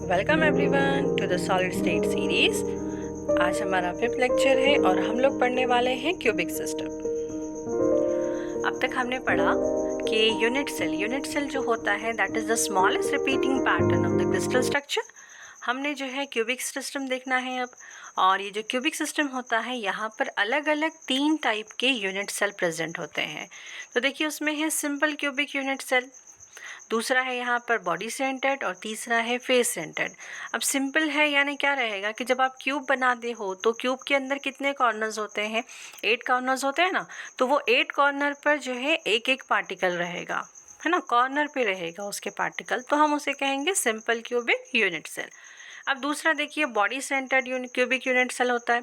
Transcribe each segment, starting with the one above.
Welcome everyone to the solid state series. आज हमारा 5th lecture है और हम लोग पढ़ने वाले हैं क्यूबिक सिस्टम। अब तक हमने पढ़ा कि यूनिट सेल जो होता है that is the smallest repeating pattern of the crystal structure. हमने जो है क्यूबिक सिस्टम देखना है अब। और ये जो क्यूबिक सिस्टम होता है यहाँ पर अलग अलग 3 टाइप के यूनिट सेल प्रेजेंट होते हैं। तो देखिए उसमें है सिंपल क्यूबिक यूनिट सेल, दूसरा है यहाँ पर बॉडी सेंटर्ड और तीसरा है फेस सेंटर्ड। अब सिंपल है यानी क्या रहेगा कि जब आप क्यूब बनाते हो तो क्यूब के अंदर कितने कॉर्नर्स होते हैं, 8 कॉर्नर्स होते हैं ना। तो वो 8 कॉर्नर पर जो है एक एक पार्टिकल रहेगा, है ना, कॉर्नर पे रहेगा उसके पार्टिकल, तो हम उसे कहेंगे सिंपल क्यूबिक यूनिट सेल। अब दूसरा देखिए body centred cubic unit cell होता है,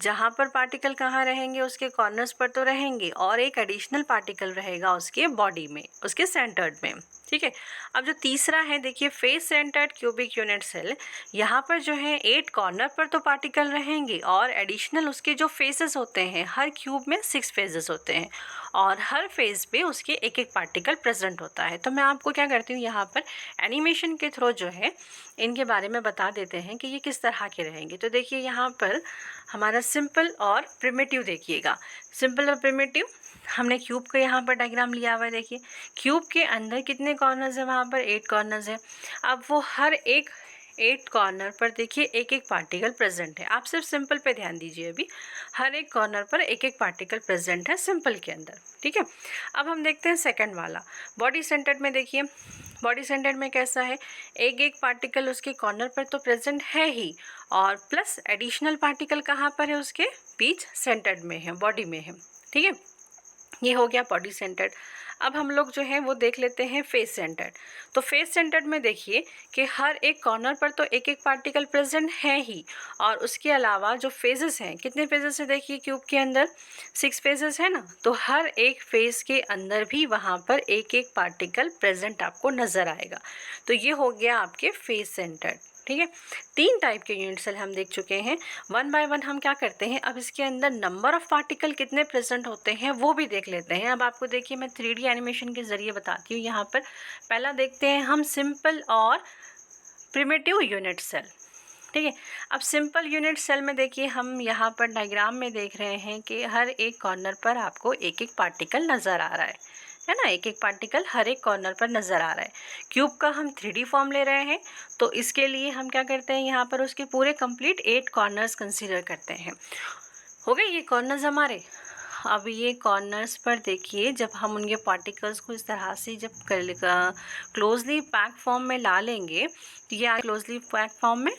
जहाँ पर पार्टिकल कहाँ रहेंगे, उसके कॉर्नर्स पर तो रहेंगे और एक एडिशनल पार्टिकल रहेगा उसके बॉडी में, उसके सेंटर्ड में। ठीक है। अब जो तीसरा है देखिए face centred cubic unit cell, यहाँ पर जो है 8 कॉर्नर पर तो पार्टिकल रहेंगे और एडिशनल उसके जो फेसेस होते हैं, हर क्यूब में 6 फेजेस होते हैं और हर फेज पे उसके एक एक पार्टिकल प्रेजेंट होता है। तो मैं आपको क्या करती हूँ यहाँ पर एनिमेशन के थ्रू जो है इनके बारे में बता देते हैं कि ये किस तरह के रहेंगे। तो देखिए यहाँ पर हमारा सिंपल और प्रिमिटिव देखिएगा। सिंपल और प्रिमिटिव, हमने क्यूब का यहाँ पर डायग्राम लिया हुआ है। देखिए क्यूब के अंदर कितने कॉर्नर्स है, वहाँ पर 8 कॉर्नर्स है। अब वो हर एक 8 कॉर्नर पर देखिए एक एक पार्टिकल प्रेजेंट है। आप सिर्फ सिंपल पे ध्यान दीजिए, अभी हर एक कॉर्नर पर एक एक पार्टिकल प्रेजेंट है सिंपल के अंदर। ठीक है। अब हम देखते हैं सेकंड वाला बॉडी सेंटर्ड में। देखिए बॉडी सेंटर्ड में कैसा है, एक एक पार्टिकल उसके कॉर्नर पर तो प्रेजेंट है ही और प्लस एडिशनल पार्टिकल कहाँ पर है, उसके बीच सेंटर्ड में है, बॉडी में है। ठीक है, ये हो गया बॉडी सेंटर्ड। अब हम लोग जो है वो देख लेते हैं फेस सेंटर्ड। तो फेस सेंटर्ड में देखिए कि हर एक कॉर्नर पर तो एक एक पार्टिकल प्रेजेंट है ही और उसके अलावा जो फेजेस हैं, कितने फेजेस हैं देखिए क्यूब के अंदर 6 फेजेस है ना। तो हर एक फेज के अंदर भी वहाँ पर एक एक पार्टिकल प्रेजेंट आपको नज़र आएगा। तो ये हो गया आपके फेस सेंटर्ड। ठीक है, 3 टाइप के यूनिट सेल हम देख चुके हैं। वन बाय वन हम क्या करते हैं, अब इसके अंदर नंबर ऑफ पार्टिकल कितने प्रेजेंट होते हैं वो भी देख लेते हैं। अब आपको देखिए मैं 3D एनिमेशन के ज़रिए बताती हूँ। यहाँ पर पहला देखते हैं हम सिंपल और प्रिमिटिव यूनिट सेल। ठीक है, अब सिंपल यूनिट सेल में देखिए हम यहाँ पर डायग्राम में देख रहे हैं कि हर एक कॉर्नर पर आपको एक एक पार्टिकल नज़र आ रहा है ना, एक एक पार्टिकल हर एक कॉर्नर पर नज़र आ रहा है। क्यूब का हम 3D फॉर्म ले रहे हैं तो इसके लिए हम क्या करते हैं, यहाँ पर उसके पूरे कंप्लीट 8 कॉर्नर्स कंसीडर करते हैं। हो गए ये कॉर्नर्स हमारे। अब ये कॉर्नर्स पर देखिए जब हम उनके पार्टिकल्स को इस तरह से जब क्लोजली पैक फॉर्म में ला लेंगे तो ये क्लोजली पैक फॉर्म में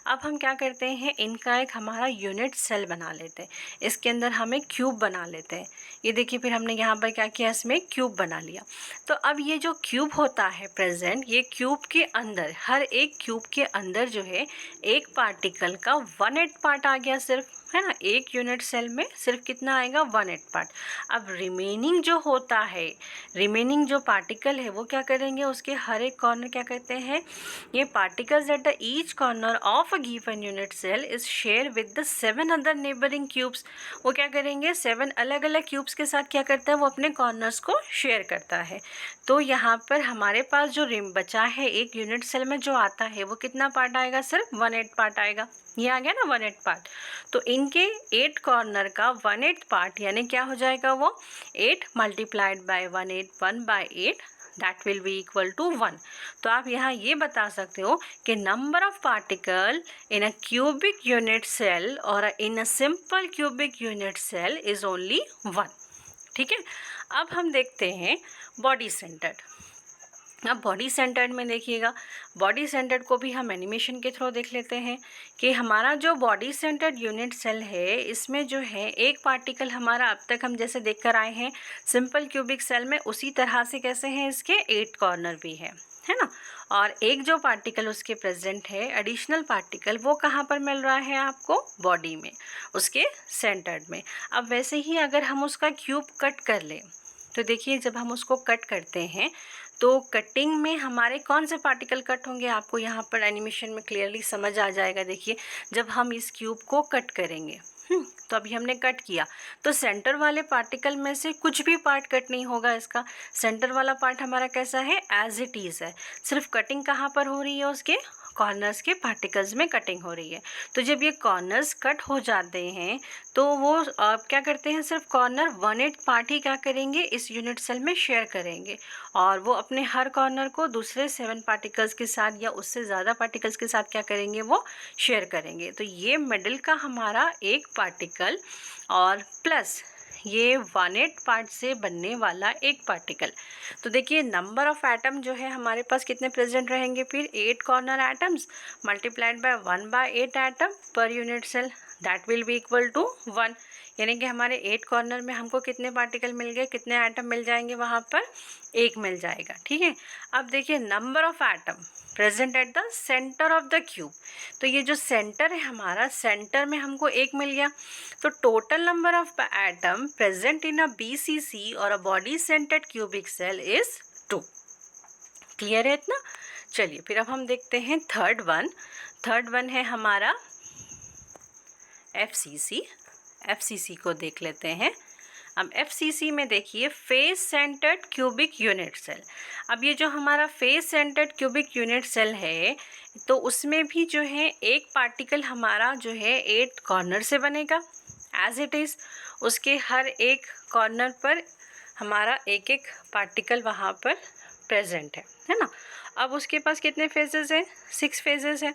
अब हम क्या करते हैं, इनका एक हमारा यूनिट सेल बना लेते हैं। इसके अंदर हम एक क्यूब बना लेते हैं। ये देखिए फिर हमने यहाँ पर क्या किया, इसमें क्यूब बना लिया। तो अब ये जो क्यूब होता है प्रेजेंट, ये क्यूब के अंदर हर एक क्यूब के अंदर जो है एक पार्टिकल का 1/8 पार्ट आ गया सिर्फ, है ना। एक यूनिट सेल में सिर्फ कितना आएगा, 1/8 पार्ट। अब रिमेनिंग जो होता है, रिमेनिंग जो पार्टिकल है वो क्या करेंगे, उसके हर एक कॉर्नर क्या कहते हैं, ये particles at the each corner of a given unit cell is share with the 7 other neighbouring cubes. वो क्या करेंगे, 7 अलग अलग क्यूब्स के साथ क्या करता है, वो अपने कॉर्नर्स को शेयर करता है। तो यहाँ पर हमारे पास जो बचा है एक यूनिट सेल में जो आता है वो कितना पार्ट आएगा, सिर्फ 1/8 पार्ट आएगा। ये आ गया ना 1/8 पार्ट। तो इनके 8 कॉर्नर का 1/8 पार्ट यानी क्या हो जाएगा, वो 8 multiplied by 1/8, 1/8 that will be equal to 1। तो आप यहाँ ये बता सकते हो कि number of particle in a cubic unit cell और in a simple cubic unit cell is only 1। ठीक है, अब हम देखते हैं बॉडी सेंटर्ड। अब बॉडी सेंटर्ड में देखिएगा, बॉडी सेंटर्ड को भी हम एनिमेशन के थ्रू देख लेते हैं कि हमारा जो बॉडी सेंटर्ड यूनिट सेल है इसमें जो है एक पार्टिकल हमारा अब तक हम जैसे देख कर आए हैं सिंपल क्यूबिक सेल में, उसी तरह से कैसे हैं इसके 8 कॉर्नर भी है ना। और एक जो पार्टिकल उसके प्रेजेंट है एडिशनल पार्टिकल, वो कहाँ पर मिल रहा है आपको, बॉडी में, उसके सेंटर्ड में। अब वैसे ही अगर हम उसका क्यूब कट कर लें तो देखिए जब हम उसको कट करते हैं तो कटिंग में हमारे कौन से पार्टिकल कट होंगे, आपको यहाँ पर एनिमेशन में क्लियरली समझ आ जाएगा। देखिए जब हम इस क्यूब को कट करेंगे, तो अभी हमने कट किया तो सेंटर वाले पार्टिकल में से कुछ भी पार्ट कट नहीं होगा। इसका सेंटर वाला पार्ट हमारा कैसा है, एज इट इज़ है। सिर्फ कटिंग कहाँ पर हो रही है, उसके कॉर्नर्स के पार्टिकल्स में कटिंग हो रही है। तो जब ये कॉर्नर्स कट हो जाते हैं तो वो क्या करते हैं, सिर्फ कॉर्नर 1/8 पार्ट ही क्या करेंगे, इस यूनिट सेल में शेयर करेंगे, और वो अपने हर कॉर्नर को दूसरे 7 पार्टिकल्स के साथ या उससे ज़्यादा पार्टिकल्स के साथ क्या करेंगे, वो शेयर करेंगे। तो ये मिडिल का हमारा एक पार्टिकल और प्लस ये 1/8 पार्ट से बनने वाला एक पार्टिकल। तो देखिए नंबर ऑफ एटम जो है हमारे पास कितने प्रेजेंट रहेंगे, फिर 8 corner atoms multiplied by 1/8 atom पर unit cell, that will be equal to 1। यानी कि हमारे 8 कॉर्नर में हमको कितने पार्टिकल मिल गए, कितने एटम मिल जाएंगे, वहाँ पर 1 मिल जाएगा। ठीक है, अब देखिए number of atom present at the centre of the cube. तो ये जो सेंटर है हमारा, सेंटर में हमको 1 मिल गया। तो total number of atom present in a BCC और a body centred cubic cell is 2। Clear है इतना? चलिए फिर अब हम देखते हैं थर्ड वन है हमारा FCC को देख लेते हैं। अब FCC में देखिए face centred cubic unit cell. अब ये जो हमारा face centred cubic unit cell है, तो उसमें भी जो है एक पार्टिकल हमारा जो है 8 कॉर्नर से बनेगा एज इट इज़। उसके हर एक कॉर्नर पर हमारा एक एक पार्टिकल वहाँ पर प्रेजेंट है ना। अब उसके पास कितने फेजेस हैं, 6 फेजेस हैं।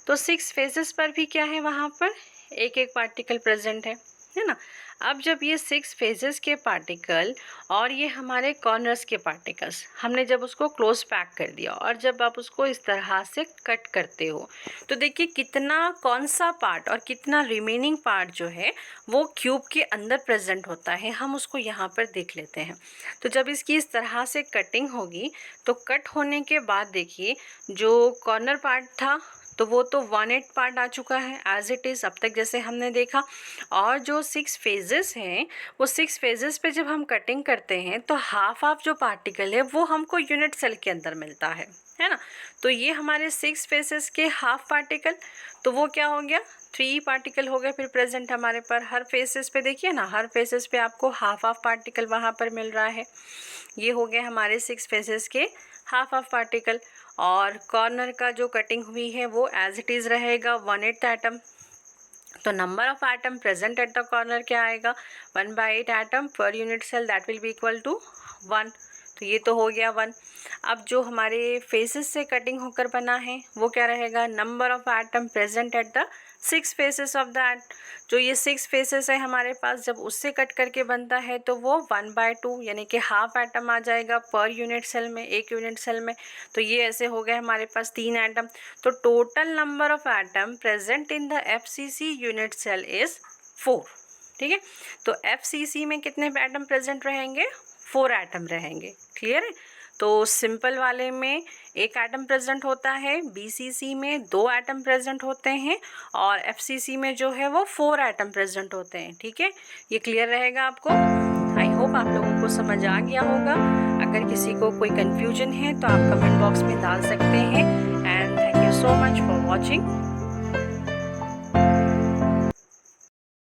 तो 6 फेजेस पर भी क्या है, वहाँ पर एक एक पार्टिकल प्रेजेंट है ना। अब जब ये 6 फेजेस के पार्टिकल और ये हमारे कॉर्नर्स के पार्टिकल्स हमने जब उसको क्लोज पैक कर दिया और जब आप उसको इस तरह से कट करते हो, तो देखिए कितना, कौन सा पार्ट और कितना रिमेनिंग पार्ट जो है वो क्यूब के अंदर प्रेजेंट होता है, हम उसको यहाँ पर देख लेते हैं। तो जब इसकी इस तरह से कटिंग होगी तो कट होने के बाद देखिए जो कॉर्नर पार्ट था तो वो तो 1/8 पार्ट आ चुका है एज इट इज़ अब तक जैसे हमने देखा। और जो 6 फेजेस हैं, वो 6 फेजेस पे जब हम कटिंग करते हैं तो हाफ जो पार्टिकल है वो हमको यूनिट सेल के अंदर मिलता है ना। तो ये हमारे 6 फेजेस के हाफ पार्टिकल, तो वो क्या हो गया, 3 पार्टिकल हो गए फिर प्रेजेंट हमारे पर हर फेसेस पे। देखिए ना, हर फेसेस पे आपको हाफ पार्टिकल वहाँ पर मिल रहा है। ये हो गए हमारे 6 फेसेस के हाफ पार्टिकल। और कॉर्नर का जो कटिंग हुई है वो एज इट इज़ रहेगा 1/8 एटम। तो number of atom present at the corner क्या आएगा, 1/8 एटम पर unit cell, that will be equal to 1। तो ये तो हो गया 1। अब जो हमारे फेसेस से कटिंग होकर बना है वो क्या रहेगा, number of atom present at the 6 faces of that. जो ये 6 फेसेस है हमारे पास, जब उससे कट करके बनता है तो वो 1/2 यानी कि हाफ एटम आ जाएगा पर यूनिट सेल में, एक यूनिट सेल में। तो ये ऐसे हो गए हमारे पास 3 एटम। तो total number of atom present in the FCC unit cell is 4। ठीक है, तो FCC में कितने एटम प्रेजेंट रहेंगे, 4 एटम रहेंगे। क्लियर है? तो सिंपल वाले में 1 एटम प्रेजेंट होता है, BCC में 2 एटम प्रेजेंट होते हैं और FCC में जो है वो 4 एटम प्रेजेंट होते हैं। ठीक है, ये क्लियर रहेगा आपको। आई होप आप लोगों को समझ आ गया होगा। अगर किसी को कोई कन्फ्यूजन है तो आप कमेंट बॉक्स में डाल सकते हैं। And thank you so much for watching.